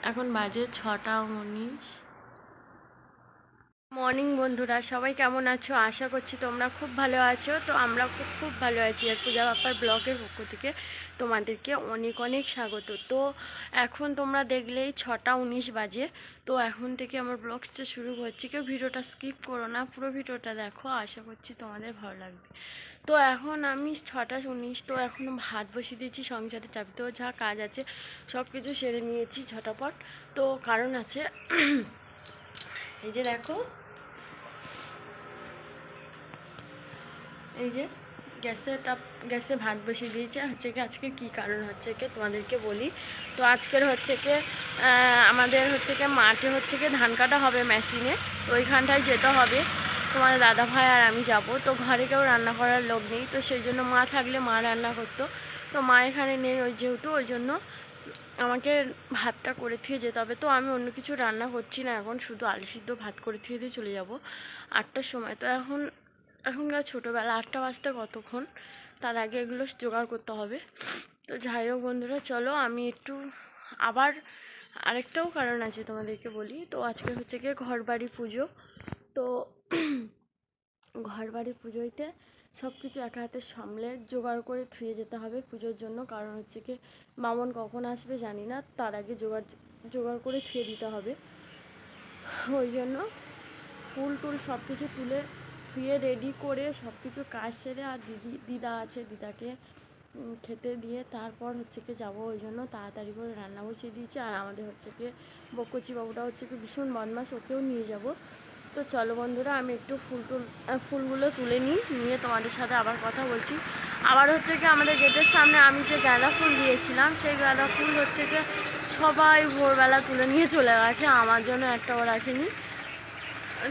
এখন বাজে 6টা 19। মর্নিং বন্ধুরা, সবাই কেমন আছো? আশা করছি তোমরা খুব ভালো আছো। তো আমরা খুব ভালো আছি। আর পূজা বাপ্পার ব্লগের পক্ষ থেকে তোমাদেরকে অনেক অনেক স্বাগত। তো এখন তোমরা দেখলেই 6টা 19 বাজে। তো এখন থেকে আমার ব্লগসটা শুরু হচ্ছে। কেউ ভিডিওটা স্কিপ করো না, পুরো ভিডিওটা দেখো। আশা করছি তোমাদের ভালো লাগবে। তো এখন আমি 6টা 19, তো এখনও ভাত বসিয়ে দিয়েছি। সংসারে চাপিতেও যা কাজ আছে সব কিছু সেরে নিয়েছি ঝটাপট। তো কারণ আছে এই যে দেখো, এই যে গ্যাসে ভাত বসিয়ে দিয়েছে। হচ্ছে কি আজকে কী কারণ হচ্ছে কি তোমাদেরকে বলি। তো আজকের হচ্ছে কি আমাদের হচ্ছে কি মাঠে হচ্ছে কি ধান কাটা হবে মেশিনে। তো ওইখানটায় যেতে হবে। তোমার দাদা ভাই আর আমি যাব। তো ঘরে কেউ রান্না করার লোক নেই, তো সেই জন্য মা থাকলে মা রান্না করতো। তো মা এখানে নেই, যেহেতু ওই জন্য আমাকে ভাতটা করে থুয়ে যেতে হবে। তো আমি অন্য কিছু রান্না করছি না এখন, শুধু আলু সিদ্ধ ভাত করে থুয়ে দিয়ে চলে যাব 8টার সময়। তো এখনকার ছোটোবেলা 8টা বাজতে কতক্ষণ, তার আগে এগুলো জোগাড় করতে হবে। তো যাই হোক বন্ধুরা, চলো আমি একটু আবার আরেকটাও কারণ আছে তোমাদেরকে বলি। তো আজকে হচ্ছে গিয়ে ঘরবাড়ি পুজো। তো ঘরবাড়ি পুজোইতে সব কিছু একা হাতে সামলে জোগাড় করে থুয়ে যেতে হবে পুজোর জন্য। কারণ হচ্ছে কি বামন কখন আসবে জানি না, তার আগে জোগাড় করে থুয়ে দিতে হবে। ওই জন্য ফুল টুল সব কিছু তুলে ধুয়ে রেডি করে সব কিছু কাজ সেরে, আর দিদা আছে, দিদাকে খেতে দিয়ে তারপর হচ্ছে কি যাবো। ওই জন্য তাড়াতাড়ি করে রান্না বসিয়ে দিয়েছি। আর আমাদের হচ্ছে কি বকুচি বাবুটা হচ্ছে কি ভীষণ বদমাশ, ওকেও নিয়ে যাব। তো চলো বন্ধুরা, আমি একটু ফুলগুলো তুলে নিয়ে তোমাদের সাথে আবার কথা বলছি। আবার হচ্ছে কি আমাদের গেটের সামনে আমি যে গাঁদা ফুল দিয়েছিলাম, সেই গাঁদা ফুল হচ্ছে কি সবাই ভোরবেলা তুলে নিয়ে চলে গেছে, আমার জন্য একটাও রাখেনি।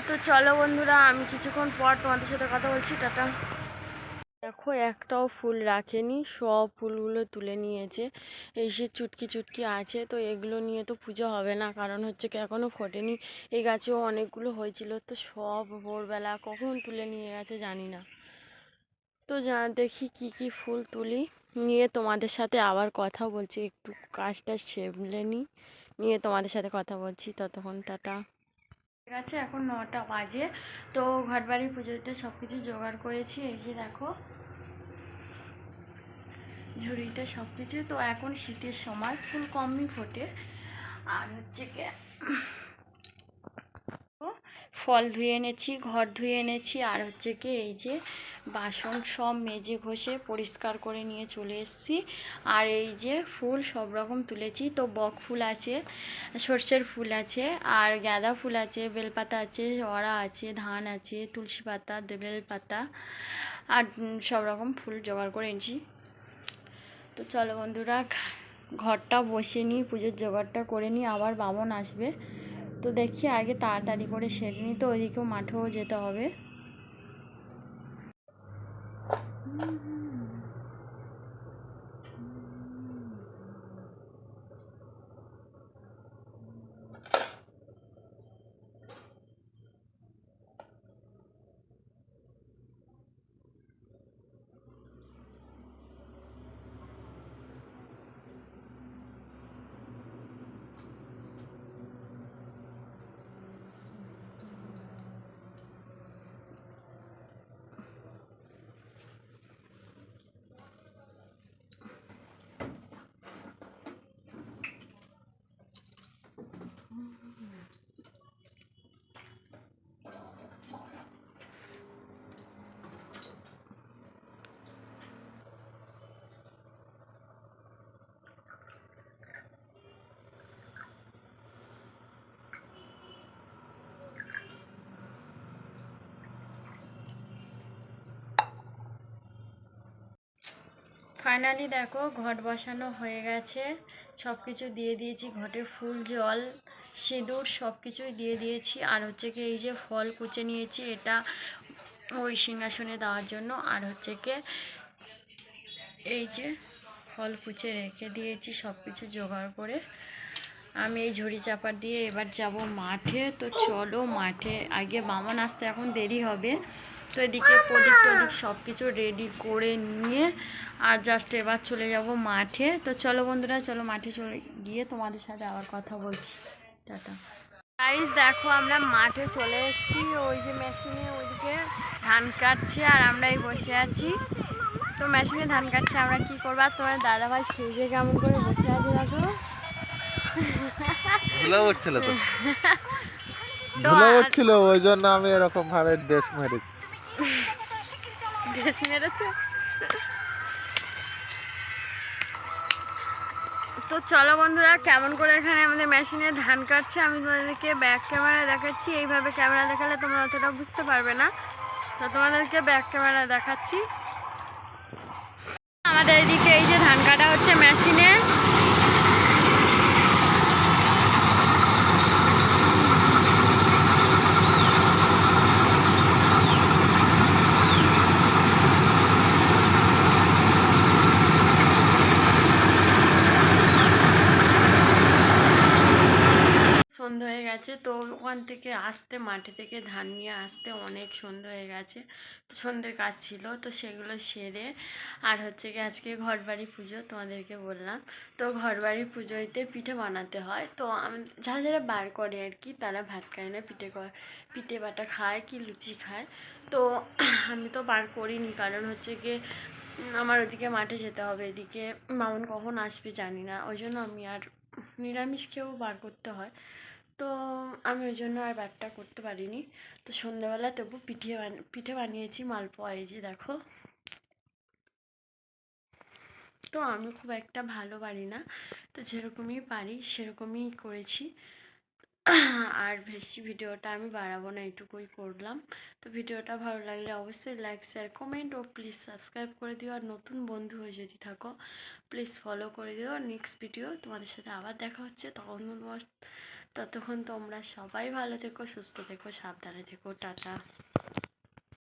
তো চলো বন্ধুরা, আমি কিছুক্ষণ পর তোমাদের সাথে কথা বলছি। টাটা। দেখো, একটাও ফুল রাখেনি, সব ফুলগুলো তুলে নিয়েছে। এই সে চুটকি চুটকি আছে, তো এগুলো নিয়ে তো পুজো হবে না, কারণ হচ্ছে কি এখনও ফোটেনি। এই গাছেও অনেকগুলো হয়েছিল, তো সব ভোরবেলা কখন তুলে নিয়ে গেছে জানি না। তো দেখি কি কি ফুল তুলি, নিয়ে তোমাদের সাথে আবার কথা বলছি। একটু কাজটা সেরে নিয়ে তোমাদের সাথে কথা বলছি। ততক্ষণ টাটা। ঠিক আছে, এখন 9টা বাজে। তো ঘরবাড়ি পুজোতে সব কিছু জোগাড় করেছি। এই যে দেখো ঝুড়িতে সব কিছু। তো এখন শীতের সময় ফুল কমই ফোটে। আর হচ্ছে কি ফল ধুয়ে এনেছি, ঘর ধুয়ে এনেছি। আর হচ্ছে কি এই যে বাসন সব মেজে ঘষে পরিষ্কার করে নিয়ে চলে এসেছি। আর এই যে ফুল সব রকম তুলেছি। তো বক ফুল আছে, সর্ষের ফুল আছে, আর গাঁদা ফুল আছে, বেলপাতা আছে, অড়া আছে, ধান আছে, তুলসী পাতা, বেলপাতা, আর সব রকম ফুল জোগাড় করে এনেছি। তো চলো বন্ধুরা, ঘরটা বসে নিই, পুজোর জোগাড়টা করে নিই, আবার বামন আসবে। তো দেখি আগে তাড়াতাড়ি করে সেরে নিই। তো ওইদিকেও মাঠেও যেতে হবে। ফাইনালি দেখো, ঘট বসানো হয়ে গেছে। সব কিছু দিয়ে দিয়েছি, ঘটে ফুল, জল, সিঁদুর সব কিছুই দিয়ে দিয়েছি। আর হচ্ছে কি এই যে ফল কুচে নিয়েছি, এটা ওই সিংহাসনে দেওয়ার জন্য। আর হচ্ছে কি এই যে ফল কুচে রেখে দিয়েছি সব কিছু জোগাড় করে। আমি এই ঝুড়ি চাপা দিয়ে এবার যাব মাঠে। তো চলো মাঠে, আগে বামন আসতে এখন দেরি হবে। তো এদিকে প্রদীপ টদিপ সব কিছু রেডি করে নিয়ে আর জাস্ট এবার চলে যাব মাঠে। তো চলো বন্ধুরা, চলো মাঠে চলে গিয়ে তোমাদের সাথে আবার কথা বলছি। টাটা। গাইস দেখো আমরা মাঠে চলে এসেছি, ওই যে মেশিনে ওইদিকে ধান কাটছে আর আমরাই বসে আছি। তো মেশিনে ধান কাটছে, আমরা কি করবো, আর তোমার দাদাভাই সেজে কেমন করে বসে আছে দেখো। ধুলা উঠছিল তো, তো ধুলা উঠছিল ওই জন্য আমি এরকম ভাবে ড্রেস মেরেছি। ড্রেস মেরেছে। তো চলো বন্ধুরা, কেমন করে এখানে আমাদের মেশিনে ধান কাটছে আমি তোমাদেরকে ব্যাক ক্যামেরা দেখাচ্ছি। এইভাবে ক্যামেরা দেখালে তোমরা অতটা বুঝতে পারবে না, তো তোমাদেরকে ব্যাক ক্যামেরা দেখাচ্ছি। আমাদের এদিকে এই যে ধান কাটা হচ্ছে মেশিনে। সন্ধ্যা হয়ে গেছে, তো ওখান থেকে আসতে, মাঠে থেকে ধান নিয়ে আসতে অনেক সন্ধ্যা হয়ে গেছে। তো সন্ধ্যের কাজ ছিল, তো সেগুলো সেরে আর হচ্ছে কি আজকে ঘরবাড়ি পুজো তোমাদেরকে বললাম। তো ঘরবাড়ি পুজোতে পিঠে বানাতে হয়। তো যারা যারা বার করে আর কি, তারা ভাত খায় না, পিঠে বাটা খায় কি লুচি খায়। তো আমি তো বার করিনি, কারণ হচ্ছে কি আমার ওদিকে মাঠে যেতে হবে, এদিকে মামুন কখন আসবে জানি না, ওই জন্য আমি আর নিরামিষ খেয়েও বার করতে হয়। তো আমি ওই জন্য আর ব্যাটটা করতে পারিনি। তো সন্ধ্যাবেলা তবু পিঠে বানিয়েছি, মালপোয়া, এই যে দেখো। তো আমি খুব একটা ভালো পারি না, তো যেরকমই পারি সেরকমই করেছি। আর বেশি ভিডিওটা আমি বাড়াবো না, এইটুকুই করলাম। তো ভিডিওটা ভালো লাগলে অবশ্যই লাইক শেয়ার কমেন্ট ও প্লিজ সাবস্ক্রাইব করে দিও। আর নতুন বন্ধু হয়ে যদি থাকো প্লিজ ফলো করে দিও। নেক্সট ভিডিও তোমাদের সাথে আবার দেখা হচ্ছে, ততক্ষণ তোমরা সবাই ভালো থেকো, সুস্থ থেকো, সাবধানে থেকো। টাটা।